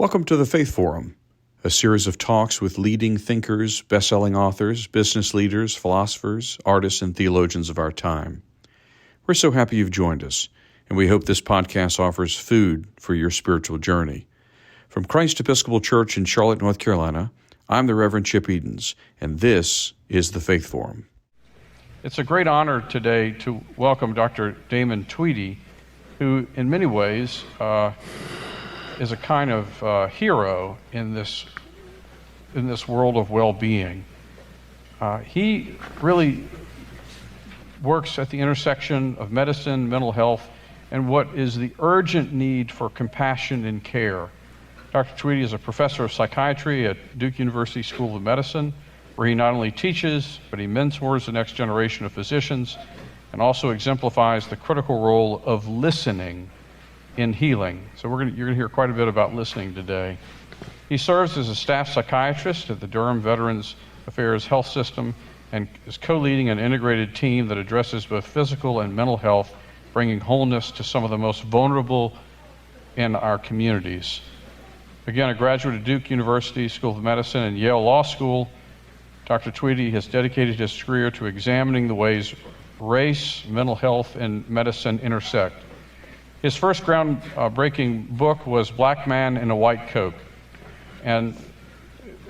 Welcome to the Faith Forum, a series of talks with leading thinkers, best-selling authors, business leaders, philosophers, artists, and theologians of our time. We're so happy you've joined us, and we hope this podcast offers food for your spiritual journey. From Christ Episcopal Church in Charlotte, North Carolina, I'm the Reverend Chip Edens, and this is the Faith Forum. It's a great honor today to welcome Dr. Damon Tweedy, who in many ways is a kind of hero in this world of well-being. He really works at the intersection of medicine, mental health, and what is the urgent need for compassion and care. Dr. Tweedy is a professor of psychiatry at Duke University School of Medicine, where he not only teaches, but he mentors the next generation of physicians and also exemplifies the critical role of listening in healing. So you're going to hear quite a bit about listening today. He serves as a staff psychiatrist at the Durham Veterans Affairs Health System and is co-leading an integrated team that addresses both physical and mental health, bringing wholeness to some of the most vulnerable in our communities. Again, a graduate of Duke University School of Medicine and Yale Law School, Dr. Tweedy has dedicated his career to examining the ways race, mental health, and medicine intersect. His first groundbreaking book was Black Man in a White Coat, and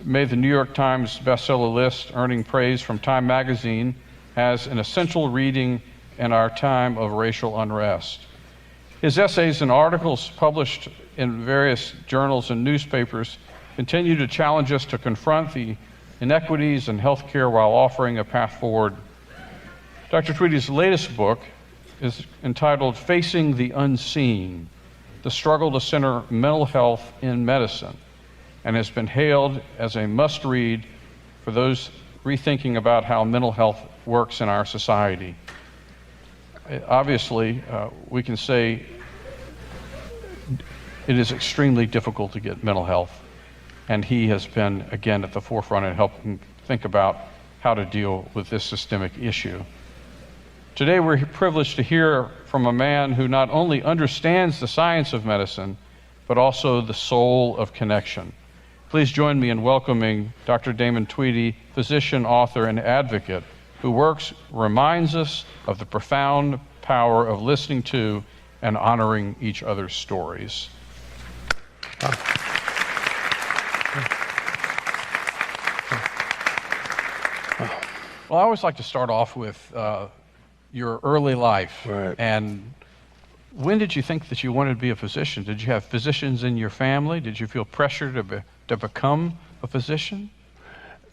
made the New York Times bestseller list, earning praise from Time magazine as an essential reading in our time of racial unrest. His essays and articles published in various journals and newspapers continue to challenge us to confront the inequities in healthcare while offering a path forward. Dr. Tweedy's latest book is entitled Facing the Unseen, The Struggle to Center Mental Health in Medicine, and has been hailed as a must-read for those rethinking about how mental health works in our society. Obviously, we can say it is extremely difficult to get mental health, and he has been, again, at the forefront in helping think about how to deal with this systemic issue. Today, we're privileged to hear from a man who not only understands the science of medicine, but also the soul of connection. Please join me in welcoming Dr. Damon Tweedy, physician, author, and advocate, who reminds us of the profound power of listening to and honoring each other's stories. Well, I always like to start off with your early life. Right. And when did you think that you wanted to be a physician? Did you have physicians in your family? Did you feel pressure to become a physician?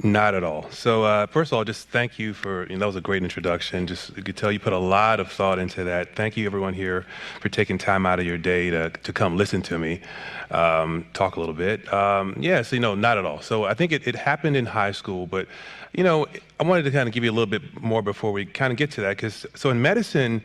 Not at all. So first of all, just thank you for, that was a great introduction. Just, you could tell you put a lot of thought into that. Thank you everyone here for taking time out of your day to come listen to me, talk a little bit. Not at all. So I think it happened in high school, but I wanted to kind of give you a little bit more before we kind of get to that, so in medicine,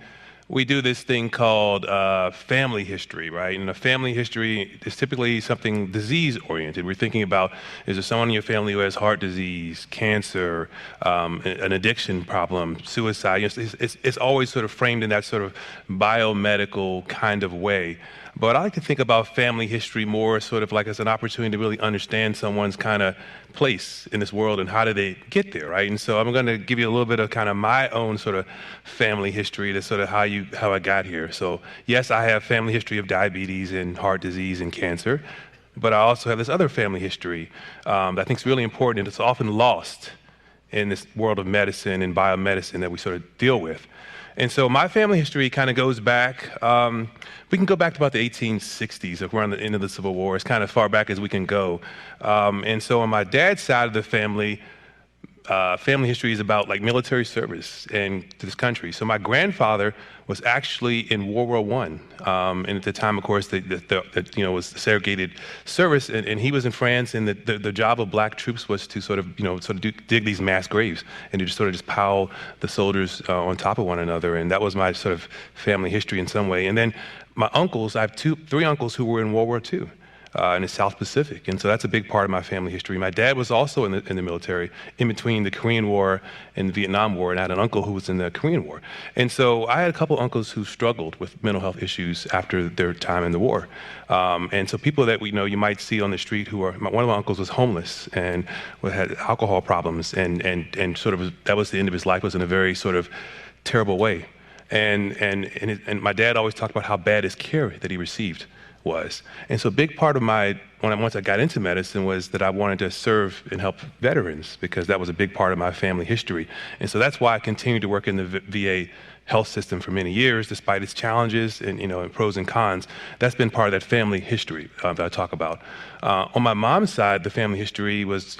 we do this thing called family history, right? And a family history is typically something disease-oriented. We're thinking about, is there someone in your family who has heart disease, cancer, an addiction problem, suicide? It's always sort of framed in that sort of biomedical kind of way. But I like to think about family history more sort of like as an opportunity to really understand someone's kind of place in this world and how did they get there, right? And so I'm going to give you a little bit of kind of my own sort of family history to sort of how I got here. So yes, I have family history of diabetes and heart disease and cancer, but I also have this other family history that I think is really important and it's often lost in this world of medicine and biomedicine that we sort of deal with. And so my family history kind of goes back, we can go back to about the 1860s, if we're on the end of the Civil War, as kind of far back as we can go. And so on my dad's side of the family history is about like military service to this country. So my grandfather was actually in World War I, and at the time, of course, was segregated service, and he was in France, and the job of black troops was to sort of dig these mass graves and to just pile the soldiers on top of one another, and that was my sort of family history in some way. And then my uncles, I have three uncles who were in World War II. in the South Pacific. And so that's a big part of my family history. My dad was also in the military in between the Korean War and the Vietnam War, and I had an uncle who was in the Korean War. And so I had a couple uncles who struggled with mental health issues after their time in the war. And so people that you might see on the street who are, one of my uncles was homeless and had alcohol problems, and sort of that was the end of his life, was in a very sort of terrible way. And my dad always talked about how bad his care that he received was. And so a big part of once I got into medicine was that I wanted to serve and help veterans, because that was a big part of my family history. And so that's why I continued to work in the VA health system for many years, despite its challenges and pros and cons. That's been part of that family history that I talk about. On my mom's side, the family history was,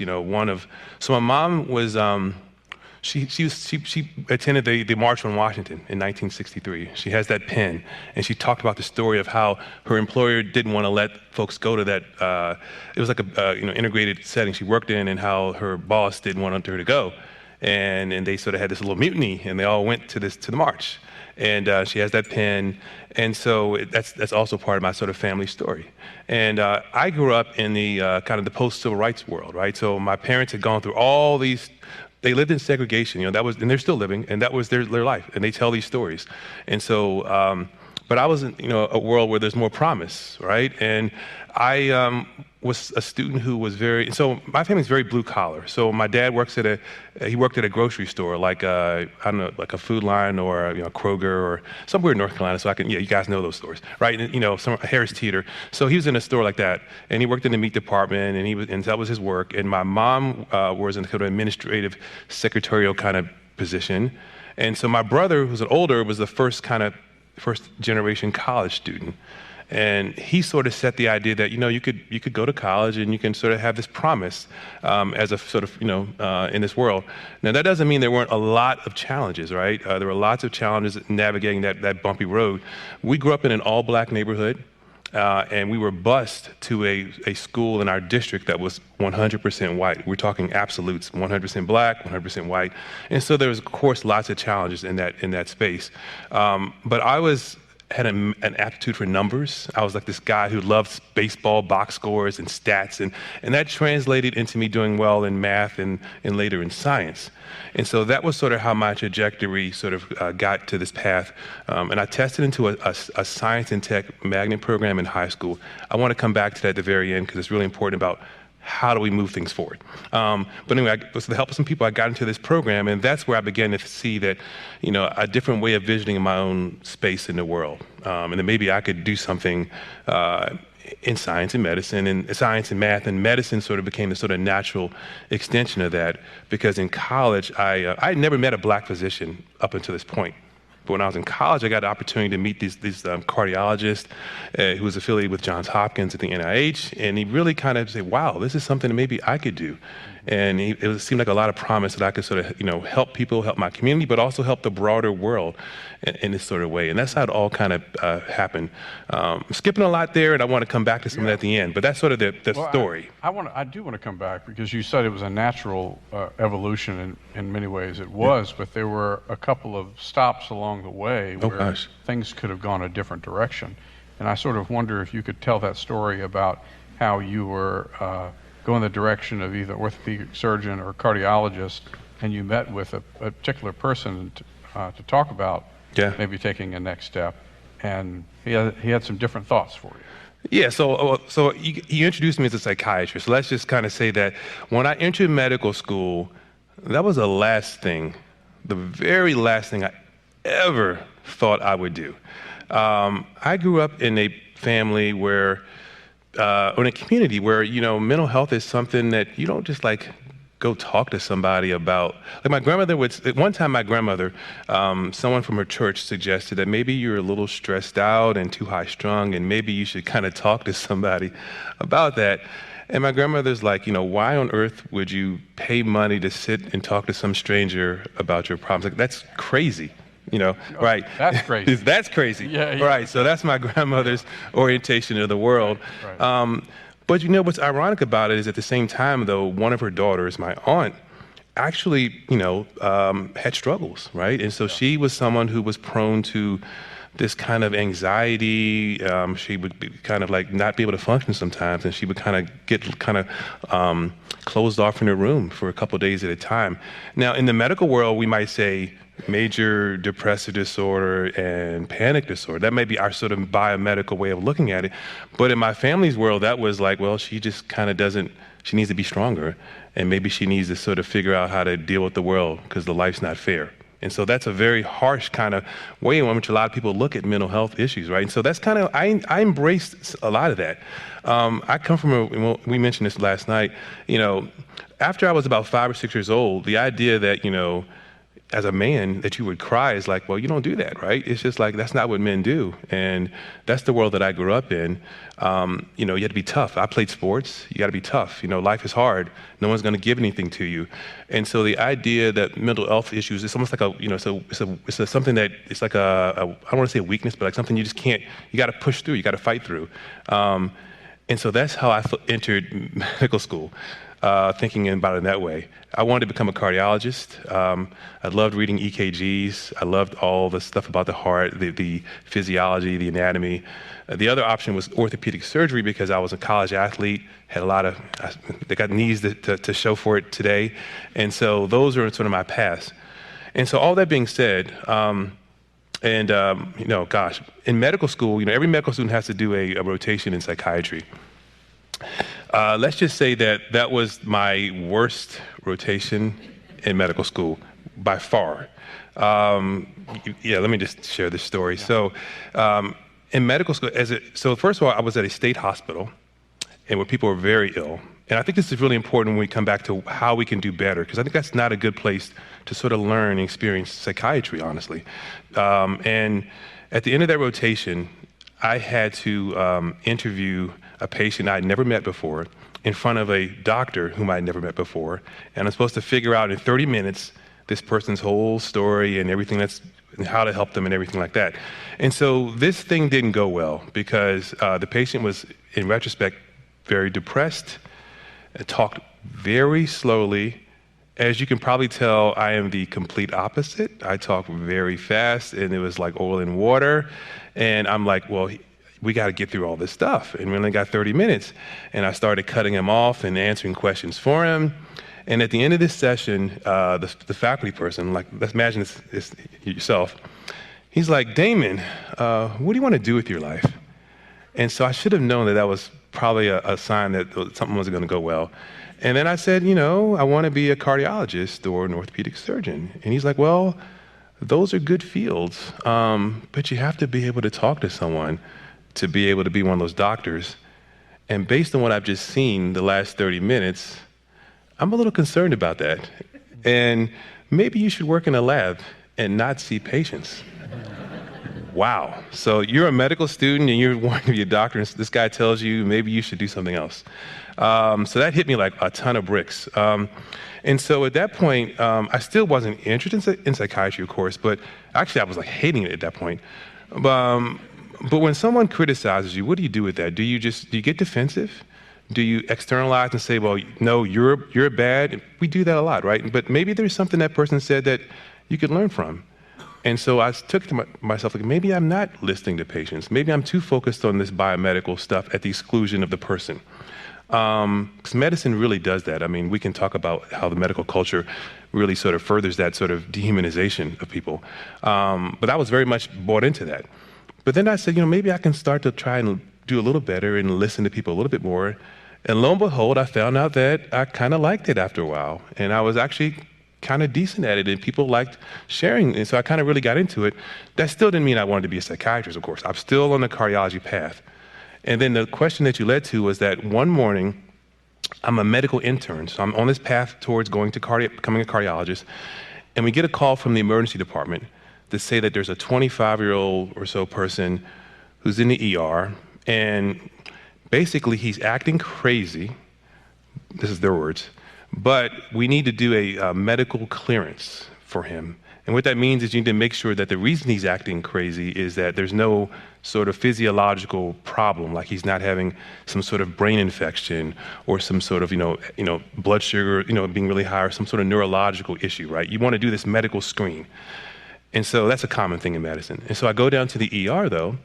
so my mom was, she attended the March on Washington in 1963. She has that pen, and she talked about the story of how her employer didn't want to let folks go to that. It was like a integrated setting she worked in, and how her boss didn't want her to go, and they sort of had this little mutiny, and they all went to the march. And she has that pen, and so that's also part of my sort of family story. And I grew up in the kind of the post-civil rights world, right? So my parents had gone through all these. They lived in segregation, and they're still living, and that was their life, and they tell these stories. And so, but I was in, a world where there's more promise, right? And I was a student who was so my family's very blue collar. So my dad worked at a grocery store, like I don't know, like a Food Line or Kroger or somewhere in North Carolina. So you guys know those stores, right? And, some Harris Teeter. So he was in a store like that, and he worked in the meat department, and that was his work. And my mom was in kind of administrative, secretarial kind of position. And so my brother, who's older, was the first generation college student. And he sort of set the idea that you could go to college and you can sort of have this promise as a sort of in this world. Now that doesn't mean there weren't a lot of challenges, right? There were lots of challenges navigating that bumpy road. We grew up in an all-black neighborhood, and we were bused to a school in our district that was 100% white. We're talking absolutes: 100% black, 100% white. And so there was, of course, lots of challenges in that space. But I had an aptitude for numbers. I was like this guy who loved baseball box scores and stats, and that translated into me doing well in math and later in science. And so that was sort of how my trajectory sort of got to this path. And I tested into a science and tech magnet program in high school. I want to come back to that at the very end, because it's really important about how do we move things forward. But anyway, with the help of some people, I got into this program, and that's where I began to see that, a different way of visioning my own space in the world. And that maybe I could do something in science and medicine, and science and math, and medicine sort of became the sort of natural extension of that, because in college, I had never met a black physician up until this point. But when I was in college, I got the opportunity to meet these cardiologists who was affiliated with Johns Hopkins at the NIH, and he really kind of said, wow, this is something that maybe I could do. And it seemed like a lot of promise that I could sort of, help people, help my community, but also help the broader world in this sort of way. And that's how it all kind of happened. I'm skipping a lot there, and I want to come back to some of that at the end, but that's sort of the story. I do want to come back, because you said it was a natural evolution in many ways. It was, but there were a couple of stops along the way where things could have gone a different direction. And I sort of wonder if you could tell that story about how you were going the direction of either orthopedic surgeon or cardiologist, and you met with a particular person to talk about maybe taking a next step, and he had some different thoughts for you. Yeah, so he introduced me as a psychiatrist. So let's just kind of say that when I entered medical school, that was the very last thing I ever thought I would do. I grew up in a family where, or in a community where, mental health is something that you don't just go talk to somebody about. Like my grandmother one time my grandmother, someone from her church suggested that maybe you're a little stressed out and too high strung, and maybe you should kind of talk to somebody about that. And my grandmother's like, why on earth would you pay money to sit and talk to some stranger about your problems? Like, that's crazy. Right? That's crazy. That's crazy. Yeah. Right. So that's my grandmother's orientation of the world. Right. But what's ironic about it is, at the same time, though, one of her daughters, my aunt, actually, had struggles, right? And so she was someone who was prone to this kind of anxiety. She would be kind of like not be able to function sometimes, and she would kind of get closed off in her room for a couple of days at a time. Now, in the medical world, we might say major depressive disorder and panic disorder. That may be our sort of biomedical way of looking at it. But in my family's world, that was like, well, she just kind of doesn't, she needs to be stronger. And maybe she needs to sort of figure out how to deal with the world because the life's not fair. And so that's a very harsh kind of way in which a lot of people look at mental health issues, right? And so that's kind of, I embraced a lot of that. I come from we mentioned this last night, after I was about 5 or 6 years old, the idea that, as a man, that you would cry is like, well, you don't do that, right? It's just like, that's not what men do. And that's the world that I grew up in. You have to be tough. I played sports. You got to be tough. Life is hard. No one's going to give anything to you. And so the idea that mental health issues is almost like it's something that it's like I don't want to say a weakness, but like something you just can't, you got to push through. You got to fight through. And so that's how I entered medical school. Thinking about it in that way. I wanted to become a cardiologist. I loved reading EKGs. I loved all the stuff about the heart, the physiology, the anatomy. The other option was orthopedic surgery because I was a college athlete, had they got knees to show for it today. And so those are sort of my paths. And so all that being said, in medical school, every medical student has to do a rotation in psychiatry. Let's just say that was my worst rotation in medical school by far. Let me just share this story. So in medical school, so first of all, I was at a state hospital and where people were very ill. And I think this is really important when we come back to how we can do better, because I think that's not a good place to sort of learn and experience psychiatry, honestly. And at the end of that rotation, I had to interview a patient I'd never met before in front of a doctor whom I'd never met before. And I'm supposed to figure out in 30 minutes this person's whole story and everything and how to help them and everything like that. And so this thing didn't go well because the patient was, in retrospect, very depressed, talked very slowly. As you can probably tell, I am the complete opposite. I talk very fast, and it was like oil and water. And I'm like, well, we got to get through all this stuff. And we only got 30 minutes. And I started cutting him off and answering questions for him. And at the end of this session, the faculty person, like, let's imagine this yourself, he's like, Damon, what do you want to do with your life? And so I should have known that was probably a sign that something wasn't going to go well. And then I said, I want to be a cardiologist or an orthopedic surgeon. And he's like, well, those are good fields, but you have to be able to talk to someone to be able to be one of those doctors. And based on what I've just seen the last 30 minutes, I'm a little concerned about that. And maybe you should work in a lab and not see patients. Wow. So you're a medical student and you're wanting to be a doctor, and this guy tells you maybe you should do something else. So that hit me like a ton of bricks. And so at that point, I still wasn't interested in psychiatry, of course, but actually I was like hating it at that point. But when someone criticizes you, what do you do with that? Do you get defensive? Do you externalize and say, well, no, you're bad? We do that a lot, right? But maybe there's something that person said that you could learn from. And so I took to myself, like, maybe I'm not listening to patients. Maybe I'm too focused on this biomedical stuff at the exclusion of the person. Because medicine really does that. I mean, we can talk about how the medical culture really sort of furthers that sort of dehumanization of people. But I was very much bought into that. But then I said, maybe I can start to try and do a little better and listen to people a little bit more. And lo and behold, I found out that I kind of liked it after a while. And I was actually kind of decent at it, and people liked sharing. And so I kind of really got into it. That still didn't mean I wanted to be a psychiatrist, of course. I'm still on the cardiology path. And then the question that you led to was that one morning, I'm a medical intern, so I'm on this path towards going to becoming a cardiologist, and we get a call from the emergency department to say that there's a 25-year-old or so person who's in the ER, and basically he's acting crazy. This is their words. But we need to do a medical clearance for him. And what that means is you need to make sure that the reason he's acting crazy is that there's no sort of physiological problem, like he's not having some sort of brain infection or some sort of, blood sugar, being really high, or some sort of neurological issue, right? You want to do this medical screen. And so that's a common thing in medicine. And so I go down to the ER though,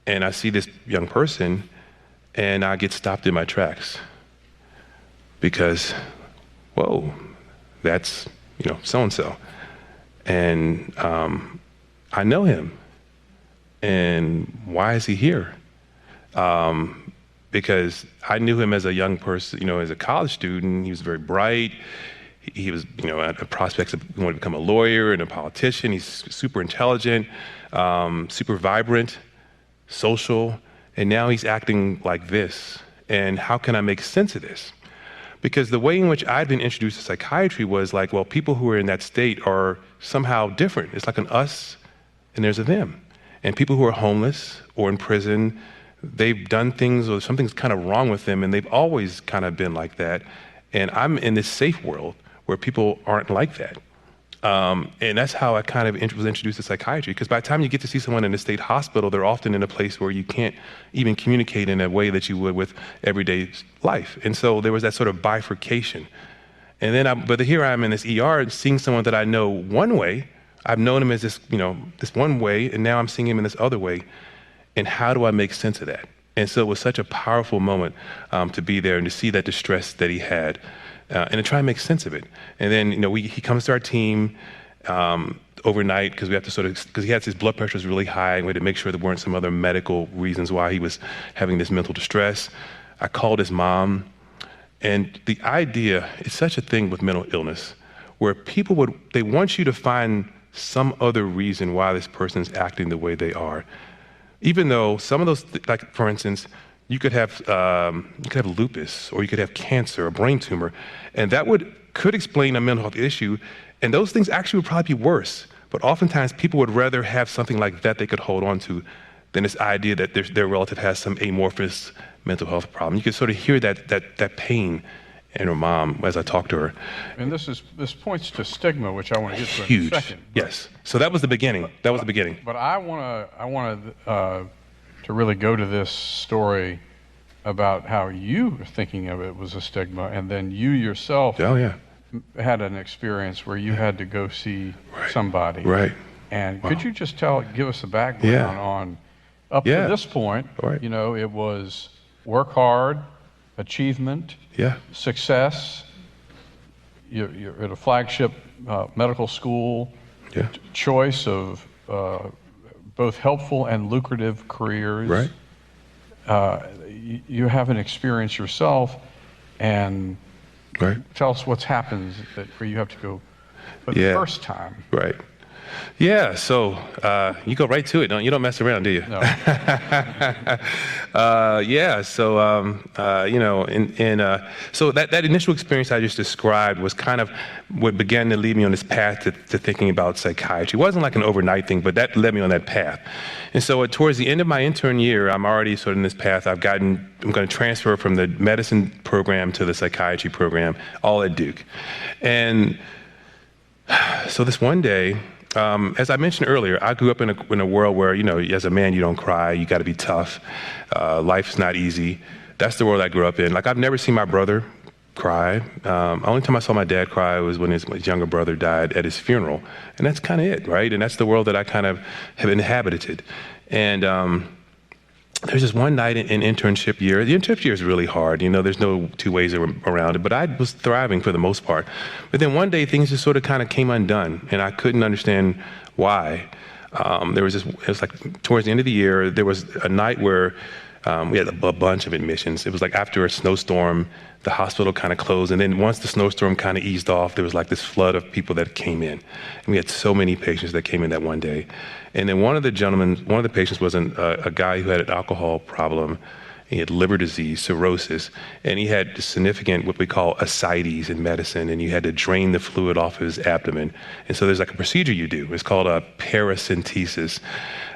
and I see this young person, and I get stopped in my tracks because, whoa, that's, so-and-so. And I know him. And why is he here? Because I knew him as a young person, as a college student. He was very bright. He was, at prospects of wanting to become a lawyer and a politician. He's super intelligent, super vibrant, social, and now he's acting like this. And how can I make sense of this? Because the way in which I'd been introduced to psychiatry was like, well, people who are in that state are somehow different. It's like an us and there's a them. And people who are homeless or in prison, they've done things or something's kind of wrong with them, and they've always kind of been like that. And I'm in this safe world where people aren't like that. And that's how I kind of was introduced to psychiatry, because by the time you get to see someone in a state hospital, they're often in a place where you can't even communicate in a way that you would with everyday life. And so there was that sort of bifurcation. And then, but here I am in this ER seeing someone that I know one way. I've known him as this, this one way, and now I'm seeing him in this other way. And how do I make sense of that? And so it was such a powerful moment to be there and to see that distress that he had. And to try and make sense of it. And then, he comes to our team overnight because we have to because he had his blood pressure was really high, and we had to make sure there weren't some other medical reasons why he was having this mental distress. I called his mom, and the idea, it's such a thing with mental illness, where people they want you to find some other reason why this person's acting the way they are. Even though some of those, like for instance, you could have lupus, or you could have cancer, a brain tumor, and that could explain a mental health issue, and those things actually would probably be worse. But oftentimes people would rather have something like that they could hold on to than this idea that their relative has some amorphous mental health problem. You could sort of hear that pain in her mom as I talked to her. And this points to stigma, which I want to get to Huge. in a second. Yes. So that was the beginning. That was the beginning. But I want to really go to this story about how you were thinking of it was a stigma, and then you yourself had an experience where you had to go see somebody. Right. And could you just give us a background on up to this point? Right. It was work hard, achievement, success. You're at a flagship medical school, choice of both helpful and lucrative careers. Right. You have an experience yourself, and tell us what's happened where you have to go for the first time. Right. Yeah, so you go right to it. You don't mess around, do you? No. So that initial experience I just described was kind of what began to lead me on this path to thinking about psychiatry. It wasn't like an overnight thing, but that led me on that path. And so towards the end of my intern year, I'm already sort of in this path. I'm going to transfer from the medicine program to the psychiatry program, all at Duke. And so this one day, as I mentioned earlier, I grew up in a world where, as a man, you don't cry, you got to be tough. Life's not easy. That's the world I grew up in. Like, I've never seen my brother cry. Only time I saw my dad cry was when his younger brother died at his funeral. And that's kind of it, right? And that's the world that I kind of have inhabited. And there's this one night in internship year. The internship year is really hard. There's no two ways around it. But I was thriving for the most part. But then one day things just sort of kind of came undone, and I couldn't understand why. It was like towards the end of the year, there was a night where we had a bunch of admissions. It was like after a snowstorm, the hospital kind of closed. And then once the snowstorm kind of eased off, there was like this flood of people that came in. And we had so many patients that came in that one day. And then one of the patients was a guy who had an alcohol problem. He had liver disease, cirrhosis, and he had significant what we call ascites in medicine, and you had to drain the fluid off of his abdomen. And so there's like a procedure you do. It's called a paracentesis.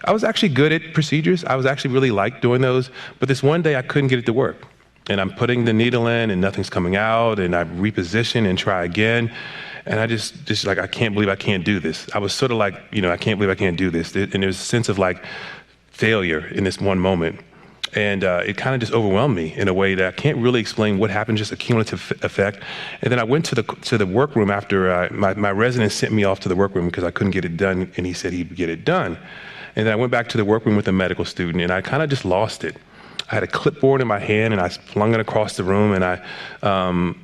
I was actually good at procedures. I was actually really liked doing those, but this one day I couldn't get it to work. And I'm putting the needle in and nothing's coming out, and I reposition and try again. And I just like, I can't believe I can't do this. I was sort of like, I can't believe I can't do this. And there's a sense of like failure in this one moment. And it kind of just overwhelmed me in a way that I can't really explain what happened, just a cumulative effect. And then I went to the workroom after my resident sent me off to the workroom because I couldn't get it done, and he said he'd get it done. And then I went back to the workroom with a medical student, and I kind of just lost it. I had a clipboard in my hand, and I flung it across the room, and I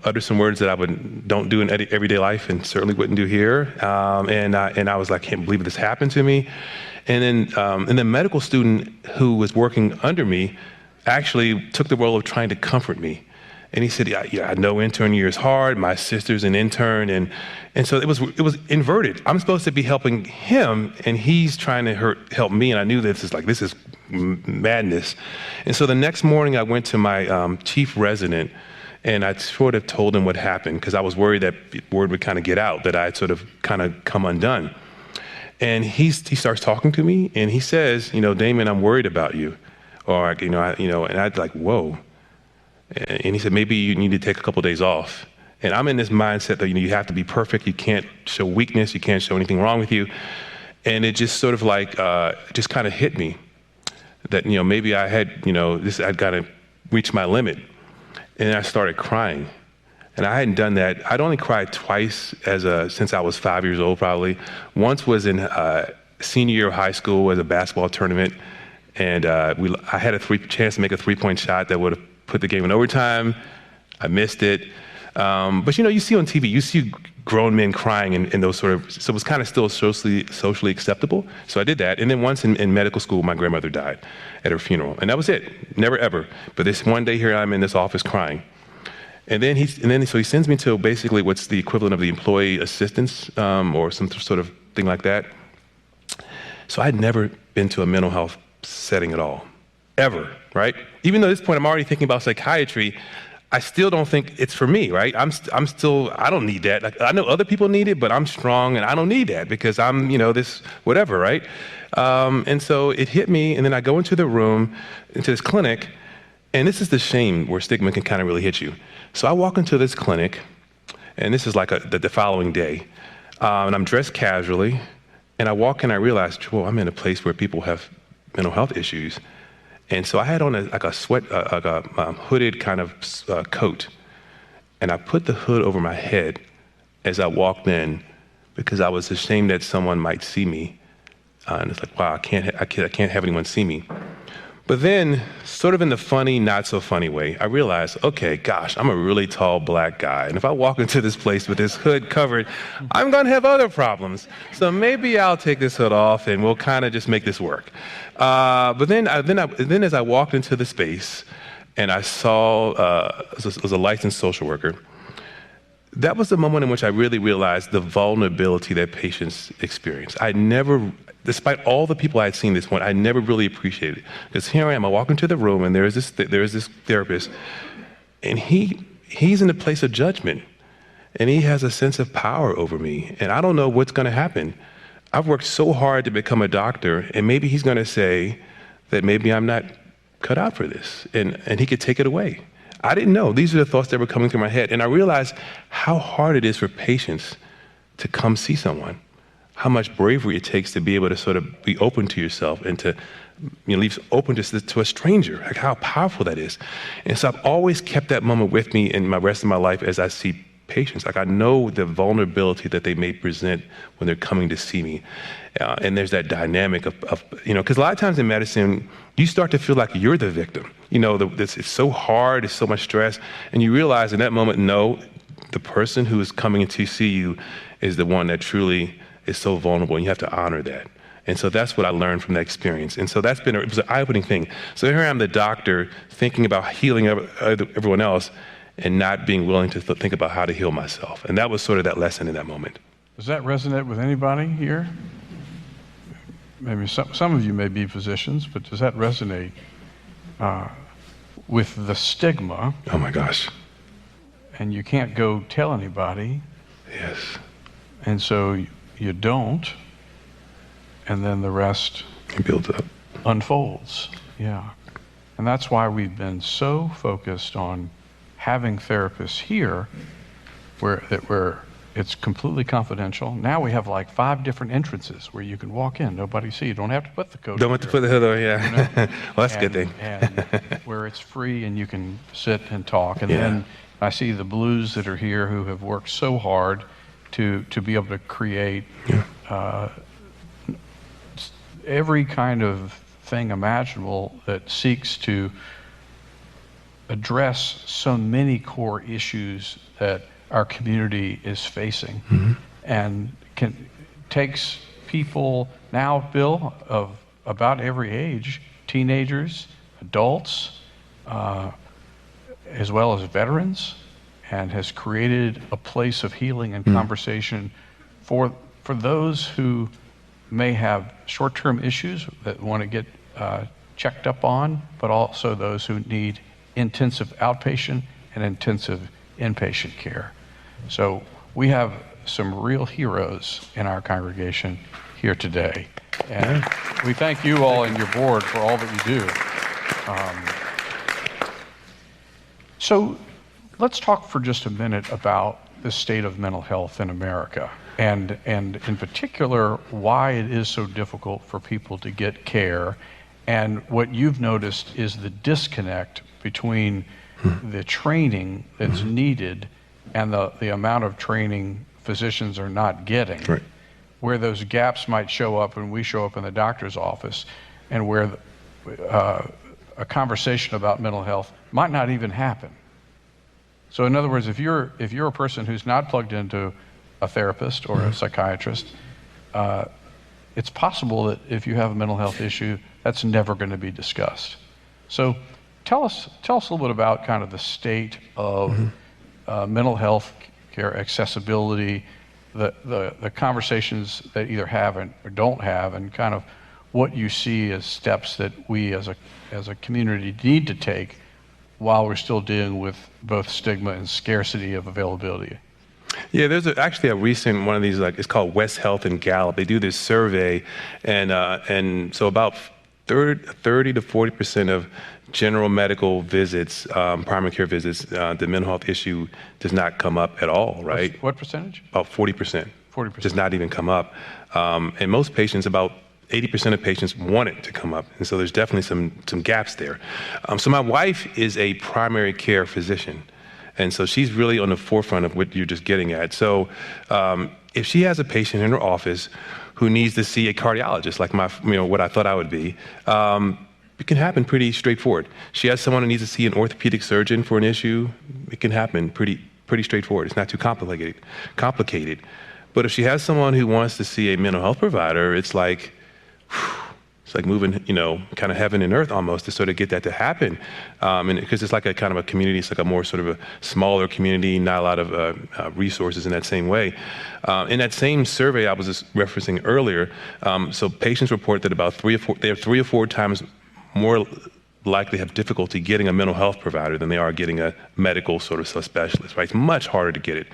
uttered some words that I don't do in everyday life and certainly wouldn't do here. And I was like, I can't believe this happened to me. And the medical student who was working under me actually took the role of trying to comfort me. And he said, yeah, I know intern year is hard. My sister's an intern. And so it was inverted. I'm supposed to be helping him, and he's trying to help me. And I knew this is madness. And so the next morning I went to my chief resident, and I sort of told him what happened, because I was worried that word would kind of get out, that I had sort of kind of come undone. And he starts talking to me, and he says, Damon, I'm worried about you. Or, and I'd like, whoa. And he said, maybe you need to take a couple of days off. And I'm in this mindset that, you have to be perfect. You can't show weakness. You can't show anything wrong with you. And it just sort of like, just kind of hit me that, maybe I had, I'd got to reach my limit. And I started crying. And I hadn't done that. I'd only cried twice since I was 5 years old, probably. Once was in senior year of high school as a basketball tournament. And I had a chance to make a three-point shot that would have put the game in overtime. I missed it. But you see on TV, you see grown men crying in those so it was kind of still socially acceptable. So I did that. And then once in medical school, my grandmother died at her funeral. And that was it. Never, ever. But this one day here, I'm in this office crying. And then he sends me to basically what's the equivalent of the employee assistance or some sort of thing like that. So I'd never been to a mental health setting at all, ever, right? Even though at this point I'm already thinking about psychiatry, I still don't think it's for me, right? I don't need that. Like, I know other people need it, but I'm strong and I don't need that because I'm, this whatever, right? And so it hit me, and then I go into the room, into this clinic, and this is the shame where stigma can kind of really hit you. So I walk into this clinic, and this is like the following day, and I'm dressed casually, and I walk in, I realize, well, I'm in a place where people have mental health issues. And so I had on a hooded kind of coat, and I put the hood over my head as I walked in because I was ashamed that someone might see me. And it's like, wow, I can't have anyone see me. But then, sort of in the funny, not so funny way, I realized, okay, gosh, I'm a really tall black guy. And if I walk into this place with this hood covered, I'm going to have other problems. So maybe I'll take this hood off and we'll kind of just make this work. But then as I walked into the space and I saw, it was a licensed social worker, that was the moment in which I really realized the vulnerability that patients experience. Despite all the people I had seen at this point, I never really appreciated it. Because here I am, I walk into the room, and there is this therapist, and he's in a place of judgment, and he has a sense of power over me, and I don't know what's going to happen. I've worked so hard to become a doctor, and maybe he's going to say that maybe I'm not cut out for this, and he could take it away. I didn't know. These are the thoughts that were coming through my head, and I realized how hard it is for patients to come see someone. How much bravery it takes to be able to sort of be open to yourself and to leave open to a stranger, like how powerful that is. And so I've always kept that moment with me in my rest of my life as I see patients. Like I know the vulnerability that they may present when they're coming to see me. And there's that dynamic of because a lot of times in medicine, you start to feel like you're the victim. It's so hard, it's so much stress. And you realize in that moment, no, the person who is coming to see you is the one that truly is so vulnerable, and you have to honor that. And so that's what I learned from that experience. And so it was an eye-opening thing. So here I am, the doctor, thinking about healing everyone else and not being willing to think about how to heal myself. And that was sort of that lesson in that moment. Does that resonate with anybody here? Maybe some of you may be physicians, but does that resonate with the stigma? Oh my gosh. And you can't go tell anybody. Yes. And so you don't, and then the rest it builds up, unfolds. Yeah. And that's why we've been so focused on having therapists here where It's completely confidential. Now we have like 5 different entrances where you can walk in, nobody see. You don't have to put the coat. Don't have to put the hood on, yeah. You know? Well, that's a good thing. And where it's free and you can sit and talk. And then I see the Blues that are here who have worked so hard to be able to create every kind of thing imaginable that seeks to address so many core issues that our community is facing, and takes people now, Bill, of about every age, teenagers, adults, as well as veterans, and has created a place of healing and conversation for those who may have short-term issues that want to get checked up on, but also those who need intensive outpatient and intensive inpatient care. So we have some real heroes in our congregation here today. And we thank you all and your board for all that you do. So let's talk for just a minute about the state of mental health in America, and in particular, why it is so difficult for people to get care. And what you've noticed is the disconnect between the training that's needed and the amount of training physicians are not getting, right, where those gaps might show up when we show up in the doctor's office, and where a conversation about mental health might not even happen. So in other words, if you're a person who's not plugged into a therapist or a psychiatrist, it's possible that if you have a mental health issue, that's never going to be discussed. So tell us a little bit about kind of the state of mental health care accessibility, the conversations that either have or don't have, and kind of what you see as steps that we as a community need to take while we're still dealing with both stigma and scarcity of availability. Yeah, there's actually a recent one of these, like, it's called West Health and Gallup. They do this survey, and so about 30 to 40% of general medical visits, primary care visits, the mental health issue does not come up at all, right? What percentage? About 40%. 40%. Does not even come up. And most patients, about 80% of patients want it to come up. And so there's definitely some gaps there. So my wife is a primary care physician. And so she's really on the forefront of what you're just getting at. So if she has a patient in her office who needs to see a cardiologist, like what I thought I would be, it can happen pretty straightforward. She has someone who needs to see an orthopedic surgeon for an issue, it can happen pretty straightforward. It's not too complicated. But if she has someone who wants to see a mental health provider, it's like moving, kind of heaven and earth almost to sort of get that to happen. And because it's like a kind of a community, it's like a more sort of a smaller community, not a lot of resources in that same way. In that same survey I was just referencing earlier, so patients report that they are 3 or 4 times more likely have difficulty getting a mental health provider than they are getting a medical sort of subspecialist, right? It's much harder to get it.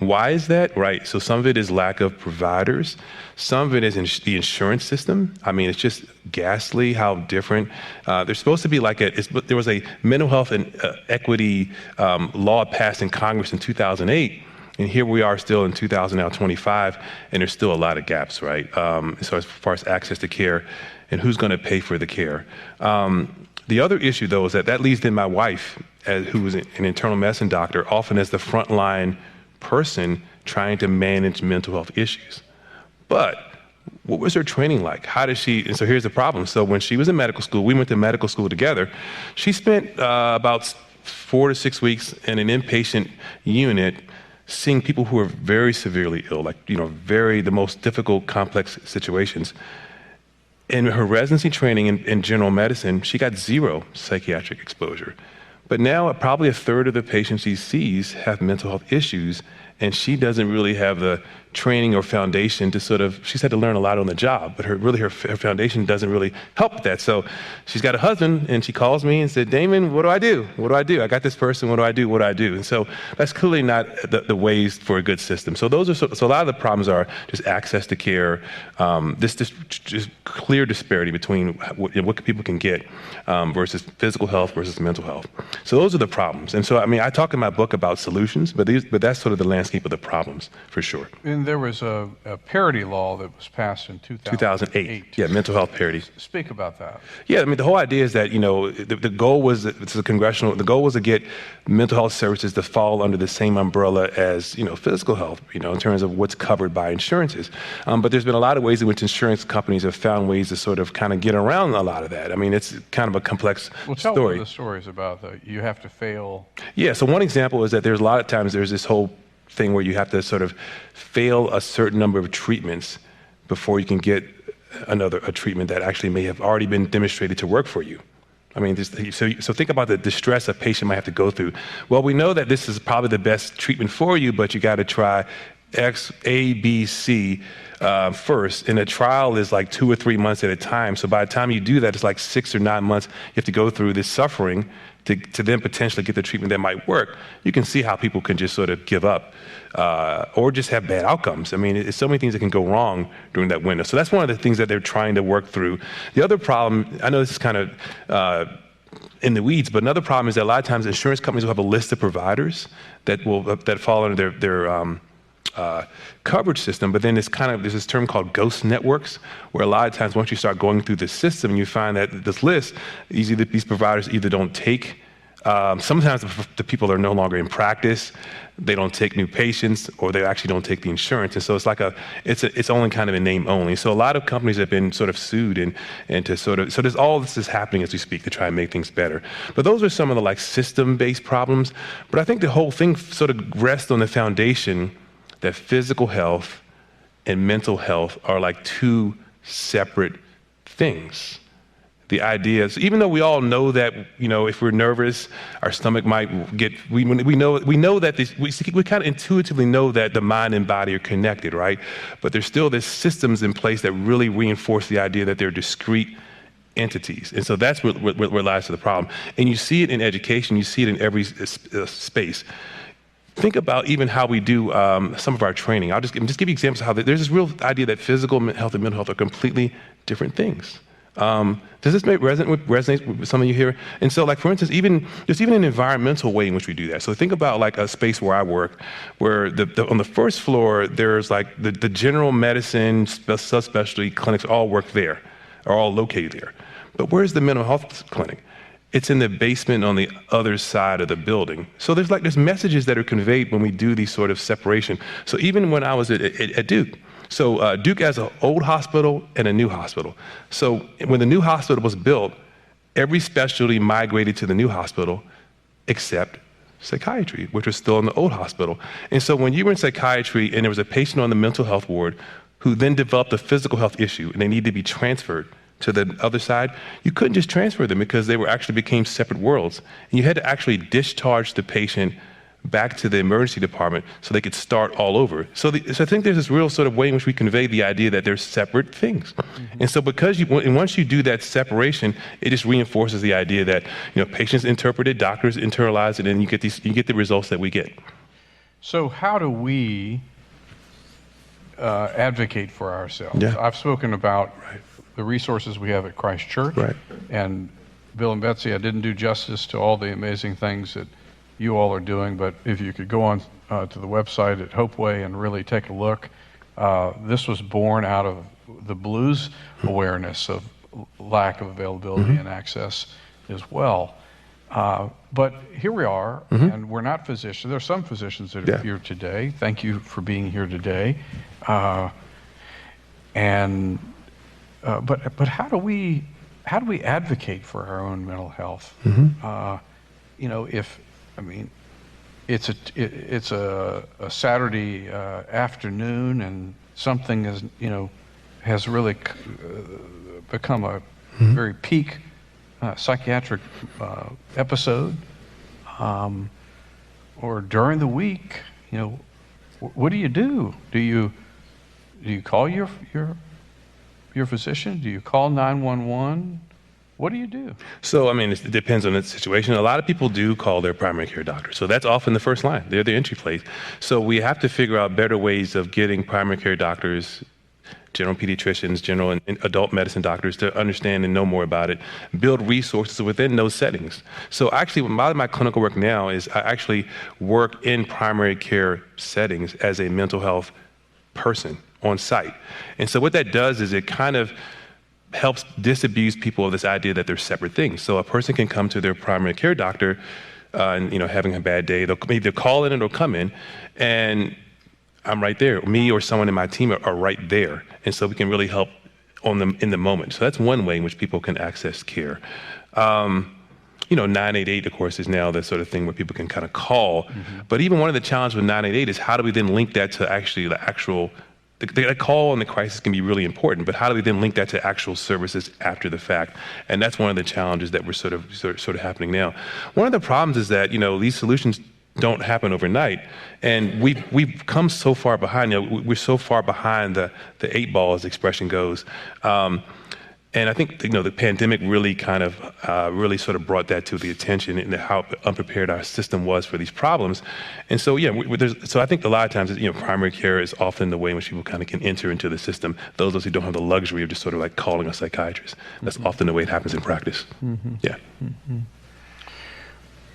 Why is that, right? So some of it is lack of providers. Some of it is the insurance system. I mean, it's just ghastly how different. There's supposed to be there was a mental health and equity law passed in Congress in 2008. And here we are still in 2025, and there's still a lot of gaps, right? So as far as access to care and who's going to pay for the care. The other issue, though, is that leads then my wife, who is an internal medicine doctor, often as the frontline person trying to manage mental health issues. But what was her training like? How did she, and so here's the problem. So when she was in medical school, we went to medical school together. She spent about 4 to 6 weeks in an inpatient unit seeing people who are very severely ill, the most difficult, complex situations. In her residency training in general medicine, she got 0 psychiatric exposure. But now probably a third of the patients she sees have mental health issues, and she doesn't really have the training or foundation to she's had to learn a lot on the job, but her foundation doesn't really help with that. So she's got a husband, and she calls me and said, Damon, what do I do? What do I do? I got this person, what do I do? What do I do? And so that's clearly not the ways for a good system. So so a lot of the problems are just access to care, this just clear disparity between what people can get versus physical health versus mental health. So those are the problems. And so, I talk in my book about solutions, but that's sort of the landscape landscape of the problems, for sure. And there was a parity law that was passed in 2008. Yeah, mental health parity. Speak about that. Yeah, I mean, the whole idea is that, the goal was, the goal was to get mental health services to fall under the same umbrella as, physical health, in terms of what's covered by insurances. But there's been a lot of ways in which insurance companies have found ways to sort of kind of get around a lot of that. I mean, it's kind of a complex Well, tell story. one of the stories about you have to fail. Yeah, so one example is that there's a lot of times there's this whole thing where you have to sort of fail a certain number of treatments before you can get a treatment that actually may have already been demonstrated to work for you. I mean, so think about the distress a patient might have to go through. Well, we know that this is probably the best treatment for you, but you got to try X, A, B, C first. And a trial is like 2 or 3 months at a time. So by the time you do that, it's like 6 or 9 months. You have to go through this suffering to then potentially get the treatment that might work. You can see how people can just sort of give up or just have bad outcomes. I mean, it's so many things that can go wrong during that window. So that's one of the things that they're trying to work through. The other problem, I know this is kind of in the weeds, but another problem is that a lot of times insurance companies will have a list of providers that fall under their coverage system, but then there's this term called ghost networks, where a lot of times once you start going through the system, you find that this list, these providers either don't take, sometimes the people are no longer in practice, they don't take new patients, or they actually don't take the insurance, and so it's only kind of a name only. So a lot of companies have been sort of sued and to so there's all this is happening as we speak to try and make things better. But those are some of the system-based problems. But I think the whole thing sort of rests on the foundation that physical health and mental health are like two separate things. The idea is, even though we all know that, if we're nervous, our stomach might get, we know that we kind of intuitively know that the mind and body are connected, right? But there's still this systems in place that really reinforce the idea that they're discrete entities. And so that's where lies to the problem. And you see it in education, you see it in every space. Think about even how we do some of our training. I'll just give you examples of how there's this real idea that physical health and mental health are completely different things. Does this resonate with some of you here? And so, for instance, there's even an environmental way in which we do that. So think about a space where I work, where on the first floor there's the general medicine subspecialty clinics all work there, are all located there. But where's the mental health clinic? It's in the basement on the other side of the building. So there's messages that are conveyed when we do these sort of separation. So even when I was at Duke, so Duke has an old hospital and a new hospital. So when the new hospital was built, every specialty migrated to the new hospital except psychiatry, which was still in the old hospital. And so when you were in psychiatry and there was a patient on the mental health ward who then developed a physical health issue and they needed to be transferred to the other side, you couldn't just transfer them because they actually became separate worlds. And you had to actually discharge the patient back to the emergency department so they could start all over. So I think there's this real sort of way in which we convey the idea that they're separate things. Mm-hmm. And so once you do that separation, it just reinforces the idea that patients interpret it, doctors internalize it, and you get the results that we get. So how do we advocate for ourselves? Yeah. I've spoken about the resources we have at Christ Church. Right. And Bill and Betsy, I didn't do justice to all the amazing things that you all are doing, but if you could go on to the website at Hopeway and really take a look, this was born out of the blues awareness of lack of availability and access as well. But here we are, and we're not physicians. There are some physicians that are here today. Thank you for being here today. But how do we advocate for our own mental health? It's a Saturday afternoon, and something has really become a very peak psychiatric episode, or during the week. What do you do? Do you call your physician? Do you call 911? What do you do? So, it depends on the situation. A lot of people do call their primary care doctor. So that's often the first line. They're the entry place. So we have to figure out better ways of getting primary care doctors general pediatricians, general and adult medicine doctors to understand and know more about it, build resources within those settings. So actually, a lot of my clinical work now is I actually work in primary care settings as a mental health person on site. And so what that does is it kind of helps disabuse people of this idea that they're separate things. So a person can come to their primary care doctor and having a bad day, they'll either call in or they'll come in, and I'm right there. Me or someone in my team are right there. And so we can really help on them in the moment. So that's one way in which people can access care. 988, of course, is now the sort of thing where people can kind of call. Mm-hmm. But even one of the challenges with 988 is how do we then link that to actually the call and the crisis can be really important, but how do we then link that to actual services after the fact? And that's one of the challenges that we're sort of happening now. One of the problems is that, these solutions don't happen overnight, and we've come so far behind. We're so far behind the 8 ball, as the expression goes. And I think the pandemic really kind of really sort of brought that to the attention and how unprepared our system was for these problems. And so so I think a lot of times primary care is often the way in which people kind of can enter into the system. Those of us who don't have the luxury of just sort of like calling a psychiatrist. That's mm-hmm. often the way it happens in practice. Mm-hmm. Yeah. Mm-hmm.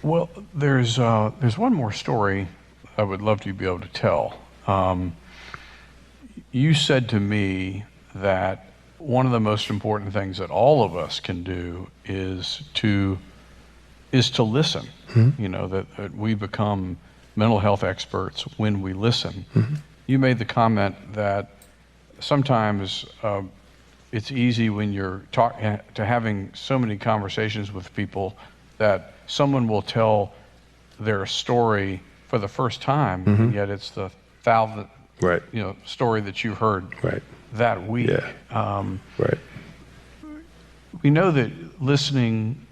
Well, there's one more story I would love to be able to tell. You said to me that one of the most important things that all of us can do is to listen. Mm-hmm. That we become mental health experts when we listen. Mm-hmm. You made the comment that sometimes it's easy when you're having so many conversations with people that someone will tell their story for the first time, mm-hmm. and yet it's the 1,000th right. Story that you heard right. that week. Yeah. Right. We know that listening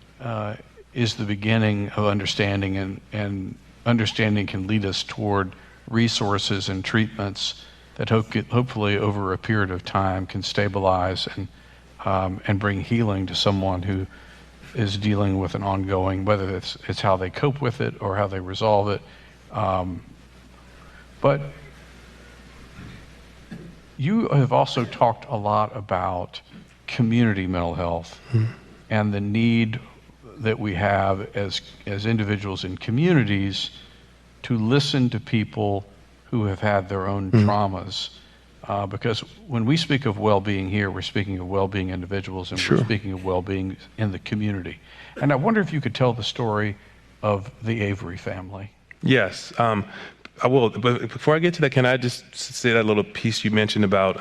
is the beginning of understanding, and understanding can lead us toward resources and treatments that hopefully over a period of time can stabilize and bring healing to someone who is dealing with an ongoing, whether it's how they cope with it or how they resolve it. But you have also talked a lot about community mental health mm-hmm. and the need that we have as individuals in communities to listen to people who have had their own mm-hmm. traumas. Because when we speak of well-being here, we're speaking of well-being individuals, and sure. we're speaking of well-being in the community. And I wonder if you could tell the story of the Avery family. Yes, I will. But before I get to that, can I just say that little piece you mentioned about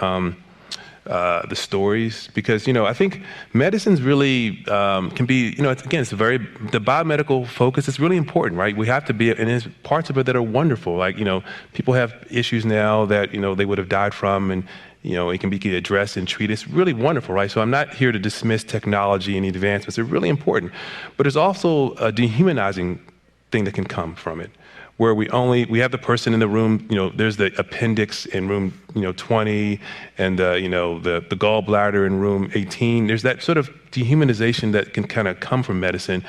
the stories? Because, I think medicine's really can be, it's the biomedical focus is really important, right? We have to be, and there's parts of it that are wonderful. Like, people have issues now that, they would have died from, and, it can be addressed and treated. It's really wonderful, right? So I'm not here to dismiss technology and the advancements. They're really important. But there's also a dehumanizing thing that can come from it, where we have the person in the room, there's the appendix in room, 20, and the gallbladder in room 18. There's that sort of dehumanization that can kind of come from medicine,